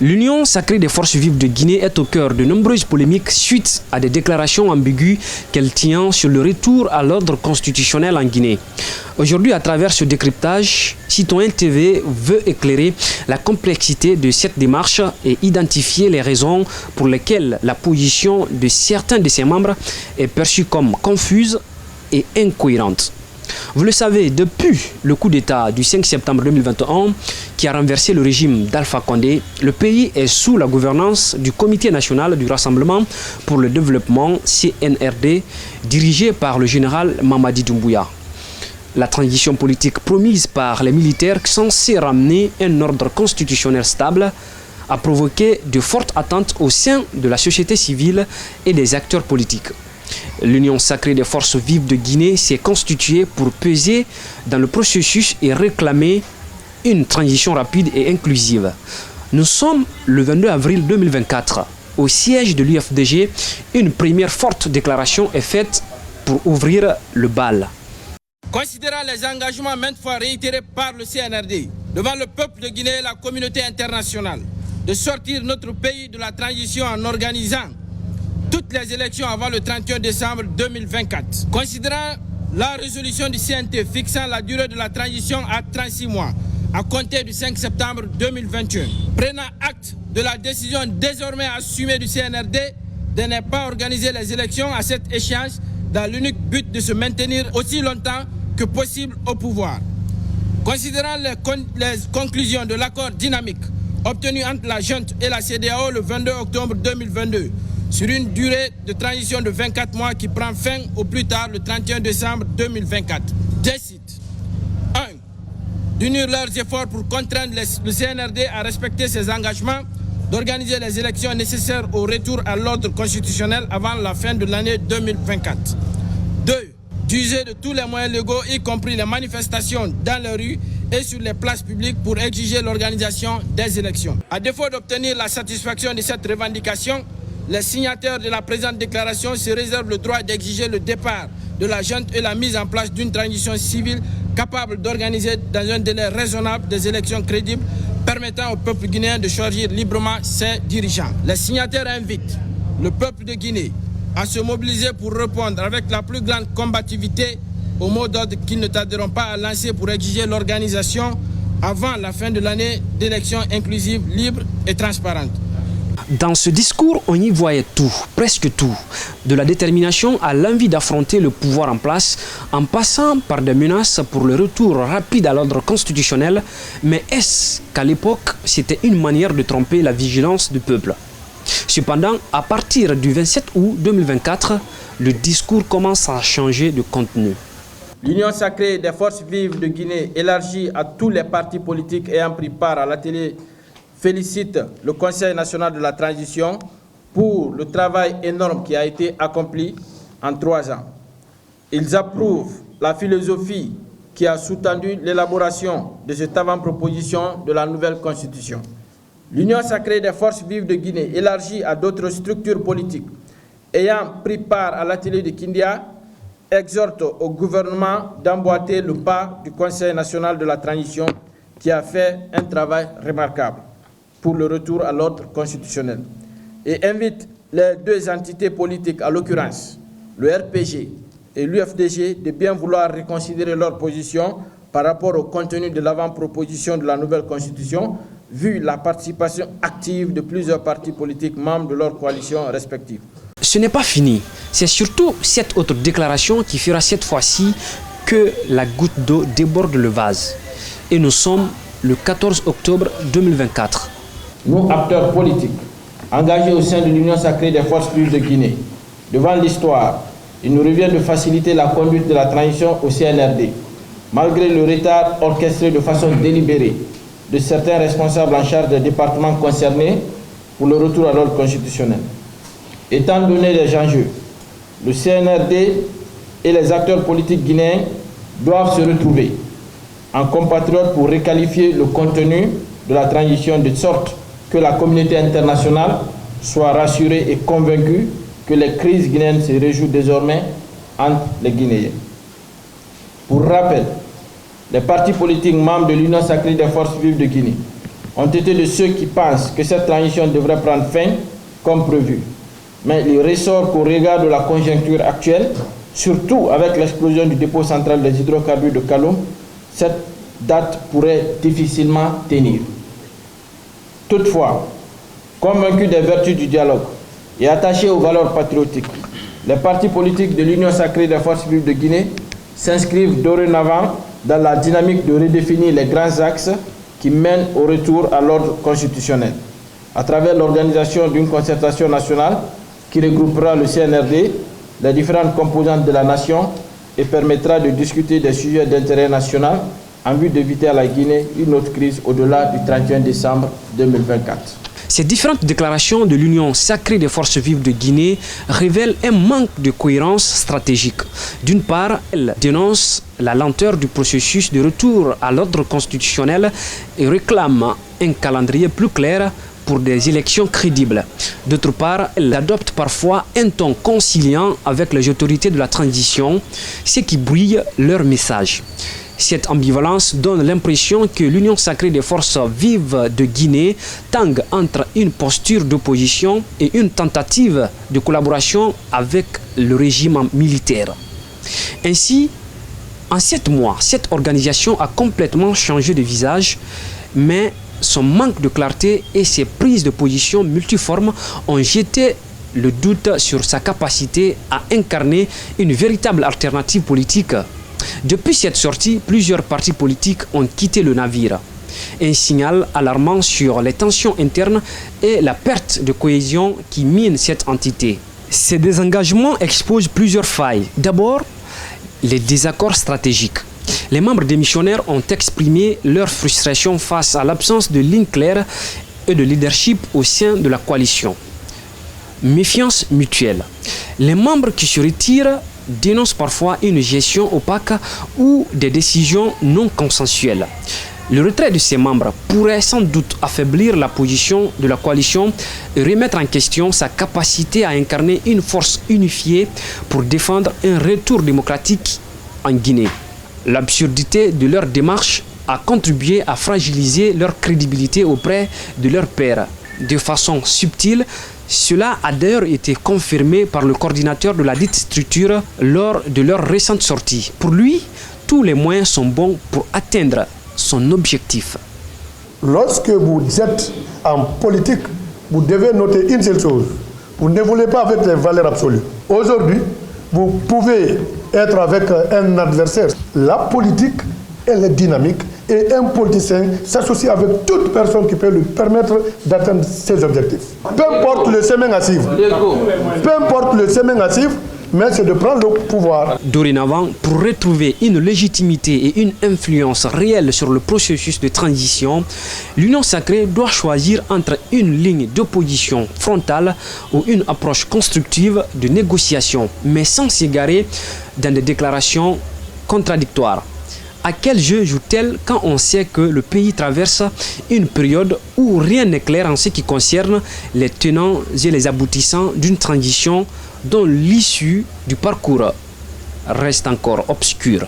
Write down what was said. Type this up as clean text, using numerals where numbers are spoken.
L'Union sacrée des forces vives de Guinée est au cœur de nombreuses polémiques suite à des déclarations ambiguës qu'elle tient sur le retour à l'ordre constitutionnel en Guinée. Aujourd'hui, à travers ce décryptage, Citoyen TV veut éclairer la complexité de cette démarche et identifier les raisons pour lesquelles la position de certains de ses membres est perçue comme confuse et incohérente. Vous le savez, depuis le coup d'État du 5 septembre 2021 qui a renversé le régime d'Alpha Condé, le pays est sous la gouvernance du Comité national du Rassemblement pour le développement CNRD dirigé par le général Mamadi Doumbouya. La transition politique promise par les militaires censée ramener un ordre constitutionnel stable a provoqué de fortes attentes au sein de la société civile et des acteurs politiques. L'Union sacrée des forces vives de Guinée s'est constituée pour peser dans le processus et réclamer une transition rapide et inclusive. Nous sommes le 22 avril 2024. Au siège de l'UFDG, une première forte déclaration est faite pour ouvrir le bal. Considérant les engagements maintes fois réitérés par le CNRD devant le peuple de Guinée et la communauté internationale de sortir notre pays de la transition en organisant toutes les élections avant le 31 décembre 2024. Considérant la résolution du CNT fixant la durée de la transition à 36 mois à compter du 5 septembre 2021, prenant acte de la décision désormais assumée du CNRD de ne pas organiser les élections à cette échéance dans l'unique but de se maintenir aussi longtemps que possible au pouvoir. Considérant les conclusions de l'accord dynamique obtenu entre la junte et la CEDEAO le 22 octobre 2022 sur une durée de transition de 24 mois qui prend fin au plus tard le 31 décembre 2024. Décide 1. D'unir leurs efforts pour contraindre le CNRD à respecter ses engagements d'organiser les élections nécessaires au retour à l'ordre constitutionnel avant la fin de l'année 2024. 2. D'user de tous les moyens légaux, y compris les manifestations dans les rues et sur les places publiques pour exiger l'organisation des élections. À défaut d'obtenir la satisfaction de cette revendication, les signataires de la présente déclaration se réservent le droit d'exiger le départ de la junte et la mise en place d'une transition civile capable d'organiser dans un délai raisonnable des élections crédibles permettant au peuple guinéen de choisir librement ses dirigeants. Les signataires invitent le peuple de Guinée à se mobiliser pour répondre avec la plus grande combativité aux mots d'ordre qu'ils ne tarderont pas à lancer pour exiger l'organisation avant la fin de l'année d'élections inclusives, libres et transparentes. Dans ce discours, on y voyait tout, presque tout, de la détermination à l'envie d'affronter le pouvoir en place, en passant par des menaces pour le retour rapide à l'ordre constitutionnel. Mais est-ce qu'à l'époque, c'était une manière de tromper la vigilance du peuple? Cependant, à partir du 27 août 2024, le discours commence à changer de contenu. L'Union sacrée des forces vives de Guinée, élargie à tous les partis politiques ayant pris part à l'atelier, félicite le Conseil national de la transition pour le travail énorme qui a été accompli en 3 ans. Ils approuvent la philosophie qui a sous-tendu l'élaboration de cette avant-proposition de la nouvelle constitution. L'Union sacrée des forces vives de Guinée, élargie à d'autres structures politiques ayant pris part à l'atelier de Kindia, exhorte au gouvernement d'emboîter le pas du Conseil national de la transition qui a fait un travail remarquable pour le retour à l'ordre constitutionnel et invite les deux entités politiques, à l'occurrence le RPG et l'UFDG, de bien vouloir reconsidérer leur position par rapport au contenu de l'avant-proposition de la nouvelle constitution, vu la participation active de plusieurs partis politiques membres de leurs coalitions respectives. Ce n'est pas fini, c'est surtout cette autre déclaration qui fera cette fois-ci que la goutte d'eau déborde le vase. Et nous sommes le 14 octobre 2024. Nous, acteurs politiques, engagés au sein de l'Union sacrée des forces vives de Guinée, devant l'histoire, il nous revient de faciliter la conduite de la transition au CNRD, malgré le retard orchestré de façon délibérée de certains responsables en charge des départements concernés pour le retour à l'ordre constitutionnel. Étant donné les enjeux, le CNRD et les acteurs politiques guinéens doivent se retrouver en compatriotes pour requalifier le contenu de la transition de sorte que la communauté internationale soit rassurée et convaincue que les crises guinéennes se réjouissent désormais entre les Guinéens. Pour rappel, les partis politiques membres de l'Union sacrée des forces vives de Guinée ont été de ceux qui pensent que cette transition devrait prendre fin comme prévu. Mais il ressort qu'au regard de la conjoncture actuelle, surtout avec l'explosion du dépôt central des hydrocarbures de Kaloum, cette date pourrait difficilement tenir. Toutefois, convaincus des vertus du dialogue et attachés aux valeurs patriotiques, les partis politiques de l'Union sacrée des forces vives de Guinée s'inscrivent dorénavant dans la dynamique de redéfinir les grands axes qui mènent au retour à l'ordre constitutionnel, à travers l'organisation d'une concertation nationale qui regroupera le CNRD, les différentes composantes de la nation et permettra de discuter des sujets d'intérêt national en vue d'éviter à la Guinée une autre crise au-delà du 31 décembre 2024. Ces différentes déclarations de l'Union sacrée des forces vives de Guinée révèlent un manque de cohérence stratégique. D'une part, elles dénoncent la lenteur du processus de retour à l'ordre constitutionnel et réclament un calendrier plus clair pour des élections crédibles. D'autre part, elles adoptent parfois un ton conciliant avec les autorités de la transition, ce qui brouille leur message. Cette ambivalence donne l'impression que l'Union sacrée des forces vives de Guinée tangue entre une posture d'opposition et une tentative de collaboration avec le régime militaire. Ainsi, en 7 mois, cette organisation a complètement changé de visage, mais son manque de clarté et ses prises de position multiformes ont jeté le doute sur sa capacité à incarner une véritable alternative politique. Depuis cette sortie, plusieurs partis politiques ont quitté le navire. Un signal alarmant sur les tensions internes et la perte de cohésion qui mine cette entité. Ces désengagements exposent plusieurs failles. D'abord, les désaccords stratégiques. Les membres démissionnaires ont exprimé leur frustration face à l'absence de ligne claire et de leadership au sein de la coalition. Méfiance mutuelle. Les membres qui se retirent dénoncent parfois une gestion opaque ou des décisions non consensuelles. Le retrait de ces membres pourrait sans doute affaiblir la position de la coalition et remettre en question sa capacité à incarner une force unifiée pour défendre un retour démocratique en Guinée. L'absurdité de leur démarche a contribué à fragiliser leur crédibilité auprès de leurs pairs. De façon subtile, cela a d'ailleurs été confirmé par le coordinateur de la dite structure lors de leur récente sortie. Pour lui, tous les moyens sont bons pour atteindre son objectif. Lorsque vous êtes en politique, vous devez noter une seule chose. Vous n'évoluez pas avec les valeurs absolues. Aujourd'hui, vous pouvez être avec un adversaire. La politique, elle est dynamique et un politicien s'associe avec toute personne qui peut lui permettre d'atteindre ses objectifs. Peu importe le chemin à suivre. Peu importe le chemin à suivre, mais c'est de prendre le pouvoir. Dorénavant, pour retrouver une légitimité et une influence réelle sur le processus de transition, l'Union sacrée doit choisir entre une ligne d'opposition frontale ou une approche constructive de négociation, mais sans s'égarer dans des déclarations contradictoires. À quel jeu joue-t-elle quand on sait que le pays traverse une période où rien n'est clair en ce qui concerne les tenants et les aboutissants d'une transition dont l'issue du parcours reste encore obscure?